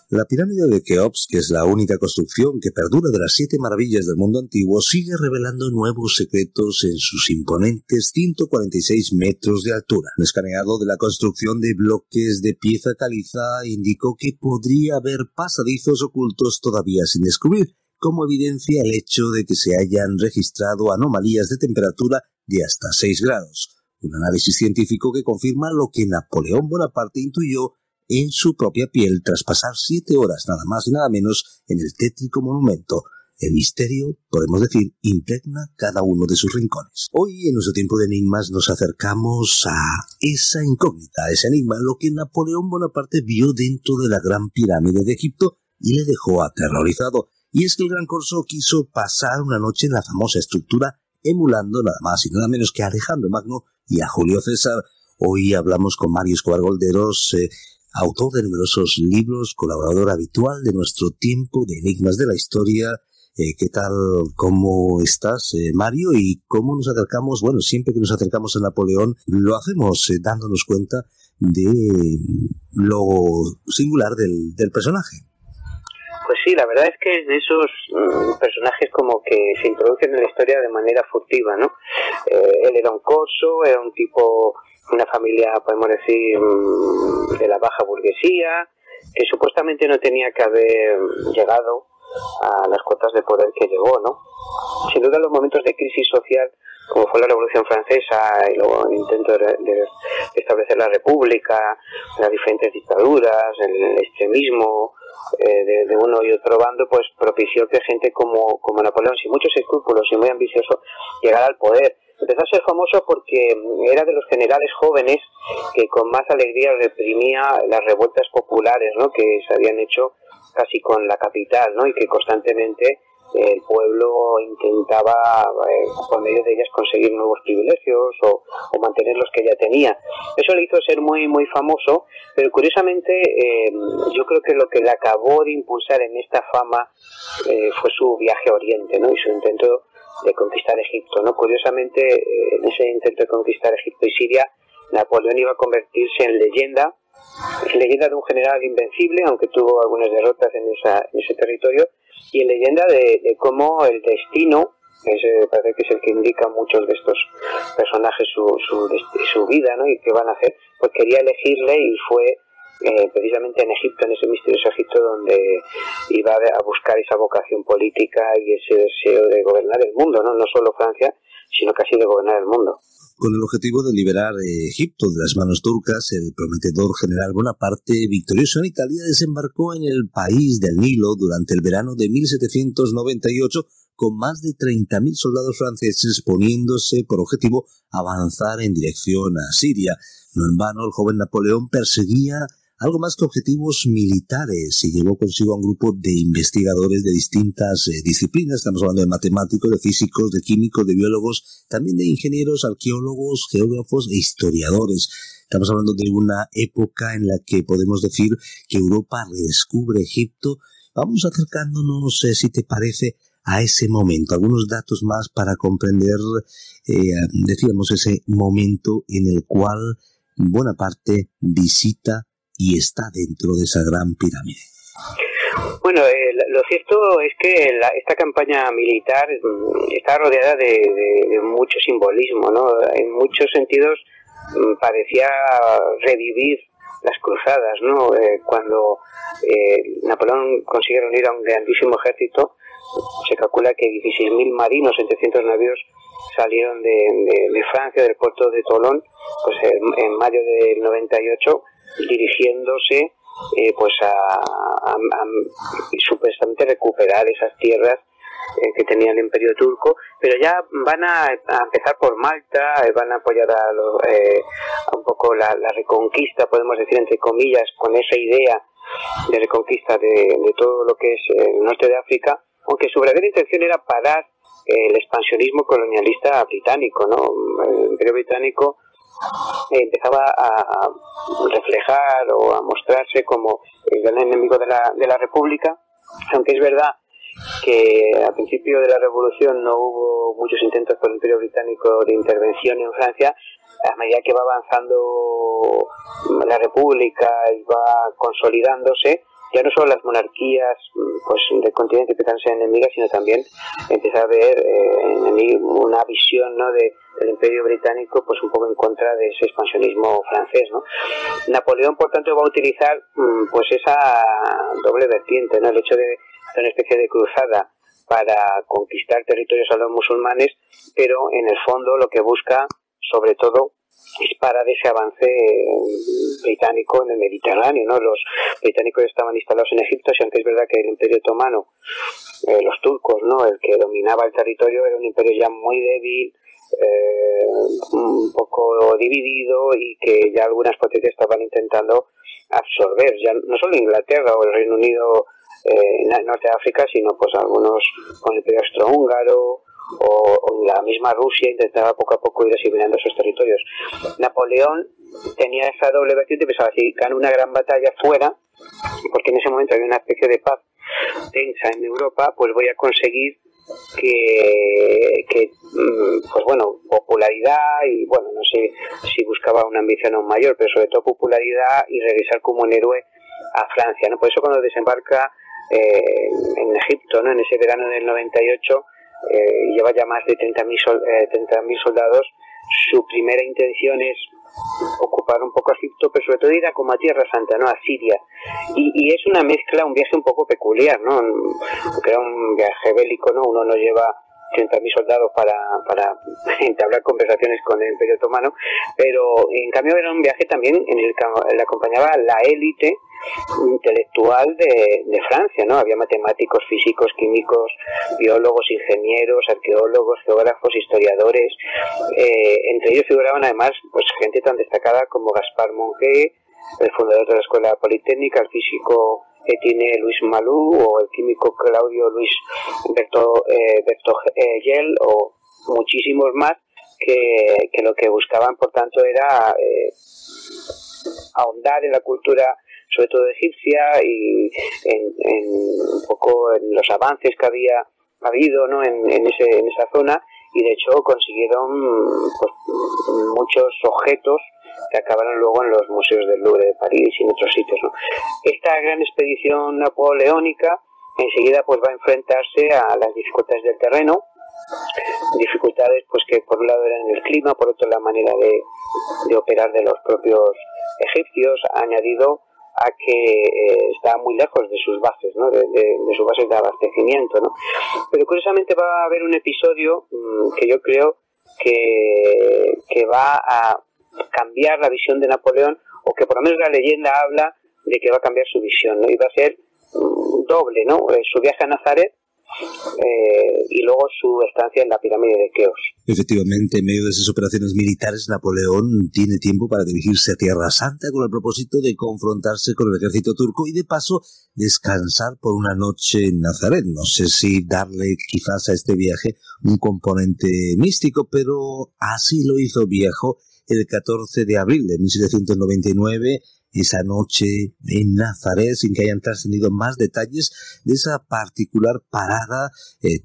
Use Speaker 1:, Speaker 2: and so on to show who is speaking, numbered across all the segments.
Speaker 1: La pirámide de Keops, que es la única construcción que perdura de las 7 maravillas del mundo antiguo, sigue revelando nuevos secretos en sus imponentes 146 metros de altura. Un escaneado de la construcción de bloques de piedra caliza indicó que podría haber pasadizos ocultos todavía sin descubrir, como evidencia el hecho de que se hayan registrado anomalías de temperatura de hasta 6 grados. Un análisis científico que confirma lo que Napoleón Bonaparte intuyó en su propia piel tras pasar 7 horas nada más y nada menos en el tétrico monumento. El misterio, podemos decir, impregna cada uno de sus rincones. Hoy, en nuestro tiempo de enigmas, nos acercamos a esa incógnita, a ese enigma, lo que Napoleón Bonaparte vio dentro de la Gran Pirámide de Egipto y le dejó aterrorizado. Y es que el Gran Corso quiso pasar una noche en la famosa estructura, emulando nada más y nada menos que a Alejandro Magno y a Julio César. Hoy hablamos con Mario Escobar Golderos, autor de numerosos libros, colaborador habitual de nuestro tiempo de enigmas de la historia. ¿Qué tal? ¿Cómo estás, Mario? ¿Y cómo nos acercamos? Bueno, siempre que nos acercamos a Napoleón, lo hacemos dándonos cuenta de lo singular del personaje.
Speaker 2: Pues sí, la verdad es que es de esos personajes como que se introducen en la historia de manera furtiva, ¿no? Él era un corso, era un tipo, una familia, podemos decir, de la baja burguesía, que supuestamente no tenía que haber llegado a las cotas de poder que llegó, ¿no? Sin duda los momentos de crisis social, como fue la Revolución Francesa y luego el intento de establecer la República, las diferentes dictaduras, el extremismo de uno y otro bando, pues propició que gente como Napoleón, sin muchos escrúpulos y muy ambicioso, llegara al poder. Empezó a ser famoso porque era de los generales jóvenes que con más alegría reprimía las revueltas populares, ¿no?, que se habían hecho casi con la capital, ¿no?, y que constantemente el pueblo intentaba por medio de ellas conseguir nuevos privilegios o mantener los que ya tenía. Eso le hizo ser muy muy famoso, pero curiosamente yo creo que lo que le acabó de impulsar en esta fama fue su viaje a Oriente, ¿no?, y su intento de conquistar Egipto, ¿no? Curiosamente, en ese intento de conquistar Egipto y Siria, Napoleón iba a convertirse en leyenda de un general invencible, aunque tuvo algunas derrotas en ese territorio, y en leyenda de cómo el destino, parece que es el que indica muchos de estos personajes su vida, ¿no?, y qué van a hacer, pues quería elegirle y fue precisamente en Egipto, en ese misterioso Egipto, donde iba a buscar esa vocación política y ese deseo de gobernar el mundo, no solo Francia, sino casi de gobernar el mundo.
Speaker 1: Con el objetivo de liberar Egipto de las manos turcas, el prometedor general Bonaparte, victorioso en Italia, desembarcó en el país del Nilo durante el verano de 1798 con más de 30.000 soldados franceses, poniéndose por objetivo avanzar en dirección a Siria. No en vano, el joven Napoleón perseguía algo más que objetivos militares y llevó consigo a un grupo de investigadores de distintas disciplinas. Estamos hablando de matemáticos, de físicos, de químicos, de biólogos, también de ingenieros, arqueólogos, geógrafos e historiadores. Estamos hablando de una época en la que podemos decir que Europa redescubre Egipto. Vamos acercándonos, si te parece, a ese momento. Algunos datos más para comprender, decíamos, ese momento en el cual Bonaparte visita y está dentro de esa gran pirámide.
Speaker 2: Bueno, lo cierto es que esta campaña militar está rodeada de mucho simbolismo, ¿no? En muchos sentidos parecía revivir las cruzadas, ¿no? Cuando Napoleón consigue reunir a un grandísimo ejército, se calcula que 16.000 marinos en 300 navíos salieron de Francia, del puerto de Tolón, pues en mayo del 98, dirigiéndose pues a supuestamente recuperar esas tierras que tenía el Imperio Turco, pero ya van a empezar por Malta, van a apoyar a un poco la reconquista, podemos decir entre comillas, con esa idea de reconquista de todo lo que es el norte de África, aunque su verdadera intención era parar el expansionismo colonialista británico, ¿no? El Imperio Británico empezaba a reflejar o a mostrarse como el gran enemigo de la República, aunque es verdad que al principio de la Revolución no hubo muchos intentos por el Imperio Británico de intervención en Francia. A medida que va avanzando la República y va consolidándose, ya no solo las monarquías pues del continente empiezan a ser enemigas, sino también empieza a haber una visión, ¿no?, del Imperio Británico pues un poco en contra de ese expansionismo francés, ¿no? Napoleón, por tanto, va a utilizar pues esa doble vertiente, ¿no?, el hecho de hacer una especie de cruzada para conquistar territorios a los musulmanes, pero en el fondo lo que busca sobre todo es parar ese avance británico en el Mediterráneo, ¿no? Los británicos estaban instalados en Egipto, y aunque es verdad que el Imperio Otomano, los turcos, ¿no?, el que dominaba el territorio, era un imperio ya muy débil, un poco dividido, y que ya algunas potencias estaban intentando absorber, ya no solo Inglaterra o el Reino Unido en Norte de África, sino pues algunos con el Imperio Austrohúngaro o la misma Rusia intentaba poco a poco ir asimilando esos territorios. Napoleón tenía esa doble vertiente, pensaba, si gano una gran batalla fuera, porque en ese momento había una especie de paz tensa en Europa, pues voy a conseguir que pues bueno, popularidad, y bueno, no sé si buscaba una ambición aún mayor, pero sobre todo popularidad y regresar como un héroe a Francia, ¿no? Por eso cuando desembarca en Egipto, ¿no?, en ese verano del 98, lleva ya más de 30.000 soldados. Su primera intención es ocupar un poco Egipto, pero sobre todo ir a como a Tierra Santa, ¿no?, a Siria, y es una mezcla, un viaje un poco peculiar, ¿no?, porque era un viaje bélico, ¿no?, uno no lleva 30.000 soldados para entablar conversaciones con el Imperio Otomano, pero en cambio era un viaje también en el que le acompañaba la élite intelectual de Francia, ¿no? Había matemáticos, físicos, químicos, biólogos, ingenieros, arqueólogos, geógrafos, historiadores, entre ellos figuraban además pues gente tan destacada como Gaspard Monge, el fundador de la Escuela Politécnica, el físico Etienne Louis Malou, o el químico Claudio Luis Bertogel, o muchísimos más, que lo que buscaban, por tanto, era ahondar en la cultura, sobre todo egipcia, y en un poco en los avances que había habido, ¿no?, en esa zona, y de hecho consiguieron pues muchos objetos que acabaron luego en los museos del Louvre de París y en otros sitios, ¿no? Esta gran expedición napoleónica enseguida pues va a enfrentarse a las dificultades del terreno, dificultades pues que por un lado eran el clima, por otro la manera de operar de los propios egipcios, añadido a que está muy lejos de sus bases, ¿no?, de sus bases de abastecimiento, ¿no? Pero curiosamente va a haber un episodio que yo creo que va a cambiar la visión de Napoleón, o que por lo menos la leyenda habla de que va a cambiar su visión, ¿no? Y va a ser doble, ¿no? Su viaje a Nazaret y luego su estancia en la pirámide de Keops.
Speaker 1: Efectivamente, en medio de esas operaciones militares, Napoleón tiene tiempo para dirigirse a Tierra Santa con el propósito de confrontarse con el ejército turco y de paso descansar por una noche en Nazaret. No sé si darle quizás a este viaje un componente místico, pero así lo hizo viejo el 14 de abril de 1799, esa noche en Nazaret, sin que hayan trascendido más detalles de esa particular parada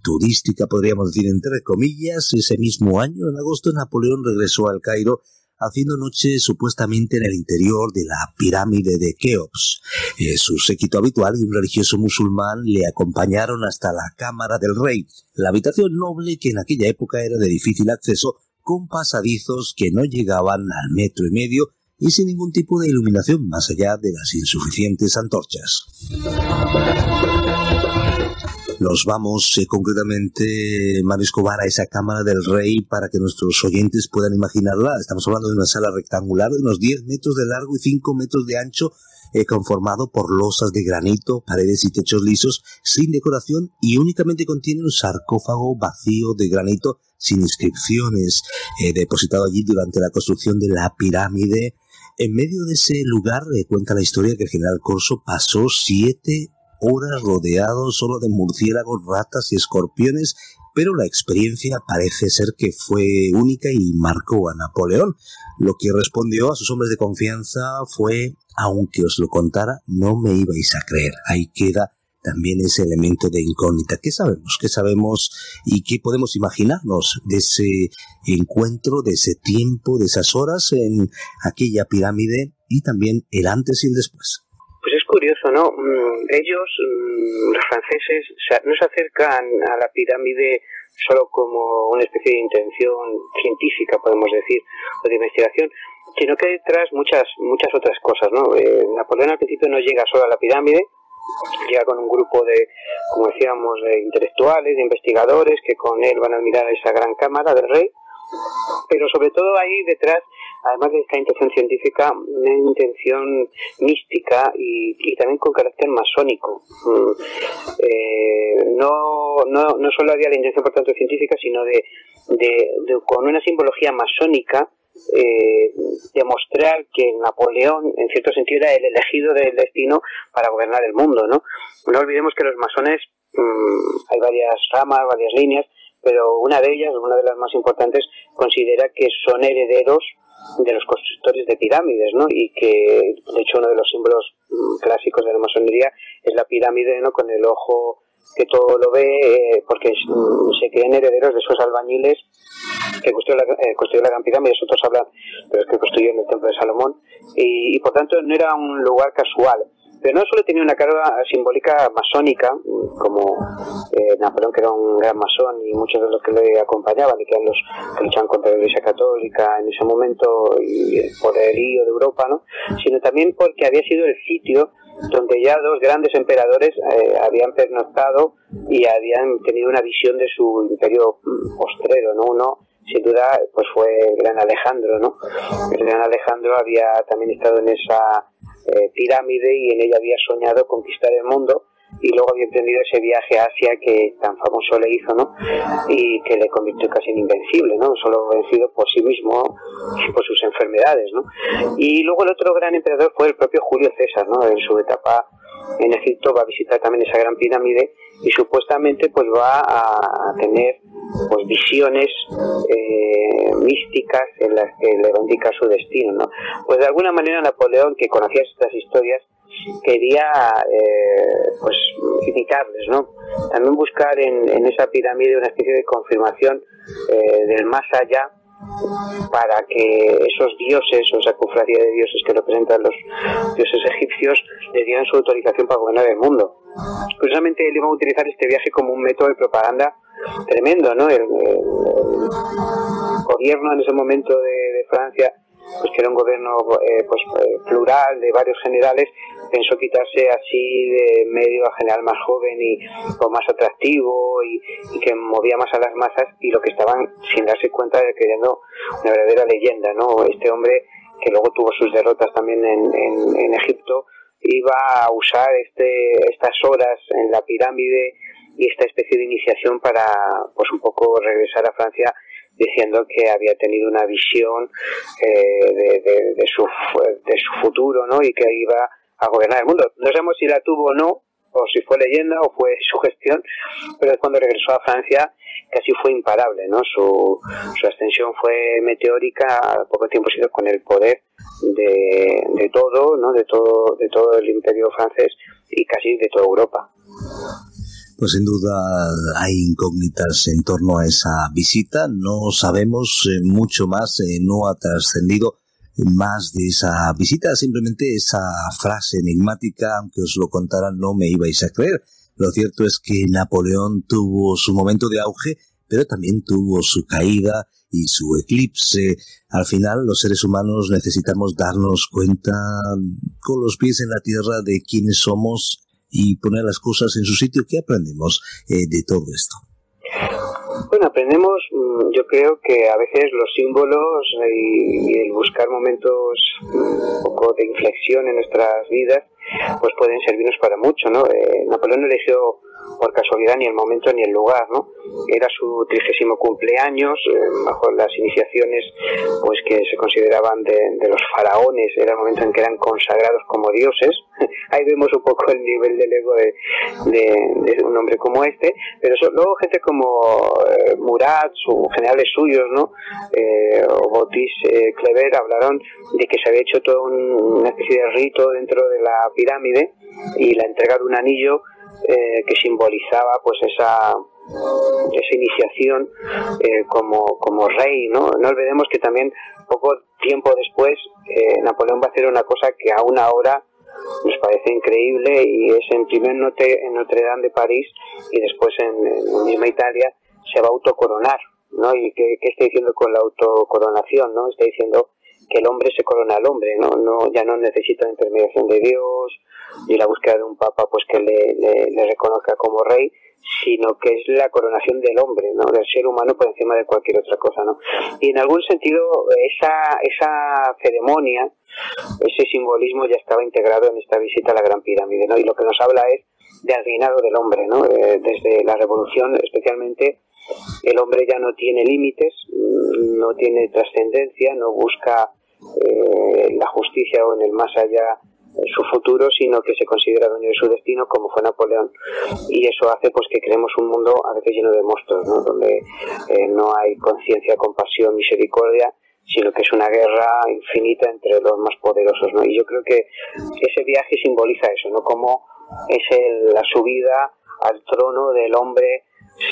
Speaker 1: turística, podríamos decir entre comillas. Ese mismo año, en agosto, Napoleón regresó al Cairo, haciendo noche supuestamente en el interior de la pirámide de Keops. Su séquito habitual y un religioso musulmán le acompañaron hasta la cámara del rey, la habitación noble que en aquella época era de difícil acceso, con pasadizos que no llegaban al 1,5 metros y sin ningún tipo de iluminación más allá de las insuficientes antorchas. Nos vamos concretamente, Mario Escobar, a esa cámara del rey para que nuestros oyentes puedan imaginarla. Estamos hablando de una sala rectangular de unos 10 metros de largo y 5 metros de ancho, conformado por losas de granito, paredes y techos lisos, sin decoración, y únicamente contiene un sarcófago vacío de granito sin inscripciones, depositado allí durante la construcción de la pirámide. En medio de ese lugar cuenta la historia que el general Corso pasó 7 horas rodeado solo de murciélagos, ratas y escorpiones, pero la experiencia parece ser que fue única y marcó a Napoleón. Lo que respondió a sus hombres de confianza fue: aunque os lo contara, no me ibais a creer. Ahí queda también ese elemento de incógnita. ¿Qué sabemos? ¿Qué sabemos y qué podemos imaginarnos de ese encuentro, de ese tiempo, de esas horas en aquella pirámide, y también el antes y el después?
Speaker 2: Pues es curioso, ¿no? Ellos, los franceses, no se acercan a la pirámide solo como una especie de intención científica, podemos decir, o de investigación, sino que hay detrás muchas otras cosas, ¿no? Napoleón al principio no llega solo a la pirámide, llega con un grupo de, como decíamos, de intelectuales, de investigadores, que con él van a mirar esa gran cámara del rey, pero sobre todo hay detrás, además de esta intención científica, una intención mística y también con carácter masónico. No solo había la intención, por tanto, científica, sino de con una simbología masónica, demostrar que Napoleón, en cierto sentido, era el elegido del destino para gobernar el mundo, ¿no? No olvidemos que los masones, hay varias ramas, varias líneas, pero una de ellas, una de las más importantes, considera que son herederos de los constructores de pirámides, ¿no? Y que, de hecho, uno de los símbolos clásicos de la masonería es la pirámide, ¿no? Con el ojo que todo lo ve, porque se creen herederos de esos albañiles que construyó la Gran Pirámide. Otros hablan de los que construyeron el Templo de Salomón, y por tanto no era un lugar casual. Pero no solo tenía una carga simbólica masónica, como Napoleón, que era un gran masón, y muchos de los que le acompañaban y que eran los que luchaban contra la Iglesia Católica en ese momento y el poderío de Europa, ¿no? Sino también porque había sido el sitio donde ya dos grandes emperadores habían pernoctado y habían tenido una visión de su imperio postrero, ¿no? Uno, sin duda, pues fue el gran Alejandro, ¿no? El gran Alejandro había también estado en esa pirámide y en ella había soñado conquistar el mundo, y luego había emprendido ese viaje a Asia que tan famoso le hizo, ¿no? Y que le convirtió casi en invencible, ¿no? Solo vencido por sí mismo y por sus enfermedades, ¿no? Y luego el otro gran emperador fue el propio Julio César, ¿no? En su etapa en Egipto va a visitar también esa gran pirámide y supuestamente pues va a tener pues visiones místicas en las que le va a indicar su destino, ¿no? Pues de alguna manera Napoleón, que conocía estas historias, quería pues imitarles, ¿no? También buscar en esa pirámide una especie de confirmación del más allá, para que esos dioses o esa cofradía de dioses que representan los dioses egipcios le dieran su autorización para gobernar el mundo. Curiosamente él iba a utilizar este viaje como un método de propaganda tremendo, ¿no? El gobierno en ese momento de Francia, pues que era un gobierno plural de varios generales, pensó quitarse así de medio al general más joven y más atractivo y que movía más a las masas, y lo que estaban sin darse cuenta de creando una verdadera leyenda, ¿no? Este hombre, que luego tuvo sus derrotas también en Egipto, iba a usar estas horas en la pirámide y esta especie de iniciación para pues un poco regresar a Francia, diciendo que había tenido una visión de su futuro, ¿no? Y que iba a gobernar el mundo. No sabemos si la tuvo o no, o si fue leyenda o fue su gestión, pero cuando regresó a Francia casi fue imparable, ¿no? Su ascensión fue meteórica, a poco tiempo se hizo con el poder de todo, ¿no? De todo el imperio francés y casi de toda Europa.
Speaker 1: Pues sin duda hay incógnitas en torno a esa visita, no sabemos mucho más, no ha trascendido más de esa visita, simplemente esa frase enigmática, aunque os lo contara no me ibais a creer. Lo cierto es que Napoleón tuvo su momento de auge, pero también tuvo su caída y su eclipse. Al final los seres humanos necesitamos darnos cuenta con los pies en la tierra de quiénes somos y poner las cosas en su sitio. ¿Qué aprendemos de todo esto?
Speaker 2: Bueno, aprendemos, yo creo que a veces los símbolos y el buscar momentos un poco de inflexión en nuestras vidas pues pueden servirnos para mucho, ¿no? Napoleón no eligió por casualidad ni el momento ni el lugar, ¿no? Era su 30º cumpleaños, bajo las iniciaciones pues que se consideraban de los faraones, era el momento en que eran consagrados como dioses. Ahí vemos un poco el nivel del ego de un hombre como este, pero luego gente como Murat, generales suyos, ¿no? O Botis Clever hablaron de que se había hecho todo una especie de rito dentro de la pirámide y la entrega de un anillo que simbolizaba pues esa iniciación como rey, ¿no? No olvidemos que también poco tiempo después Napoleón va a hacer una cosa que aún ahora nos parece increíble, y es en Notre Dame de París, y después en misma Italia se va a autocoronar, ¿no? ¿Y qué está diciendo con la autocoronación, no? Está diciendo que el hombre se corona al hombre, ¿no? Ya no necesita la intermediación de Dios y la búsqueda de un papa pues que le reconozca como rey, sino que es la coronación del hombre, ¿no? Del ser humano por encima de cualquier otra cosa, ¿no? Y en algún sentido esa ceremonia, ese simbolismo ya estaba integrado en esta visita a la Gran Pirámide, ¿no? Y lo que nos habla es del reinado del hombre, ¿no? Desde la Revolución, especialmente, el hombre ya no tiene límites, no tiene trascendencia, no busca la justicia o en el más allá su futuro, sino que se considera dueño de su destino, como fue Napoleón, y eso hace pues que creemos un mundo a veces lleno de monstruos, ¿no? Donde no hay conciencia, compasión, misericordia, sino que es una guerra infinita entre los más poderosos, ¿no? Y yo creo que ese viaje simboliza eso, ¿no? Como es la subida al trono del hombre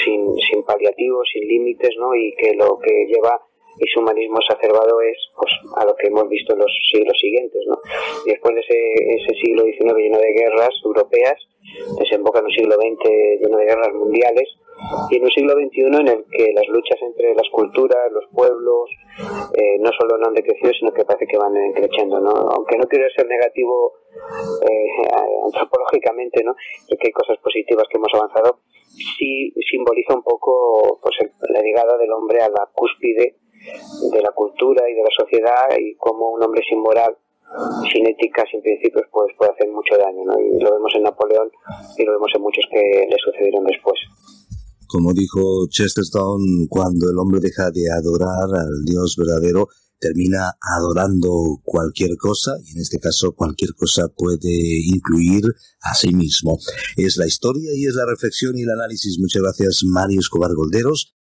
Speaker 2: sin paliativos, sin límites, ¿no? Y que lo que lleva ese humanismo exacerbado es pues a lo que hemos visto en los siglos siguientes, ¿no? Y después de ese siglo XIX lleno de guerras europeas, desemboca en un siglo XX lleno de guerras mundiales, y en un siglo XXI en el que las luchas entre las culturas, los pueblos, no solo no han decrecido, sino que parece que van creciendo, ¿no? Aunque no quiero ser negativo antropológicamente, ¿no? Porque hay cosas positivas que hemos avanzado, sí simboliza un poco pues la llegada del hombre a la cúspide de la cultura y de la sociedad, y cómo un hombre sin moral, sin ética, sin principios, pues puede hacer mucho daño, ¿no? Y lo vemos en Napoleón y lo vemos en muchos que le sucedieron después.
Speaker 1: Como dijo Chesterton, cuando el hombre deja de adorar al Dios verdadero, termina adorando cualquier cosa, y en este caso cualquier cosa puede incluir a sí mismo. Es la historia y es la reflexión y el análisis. Muchas gracias, Mario Escobar Golderos.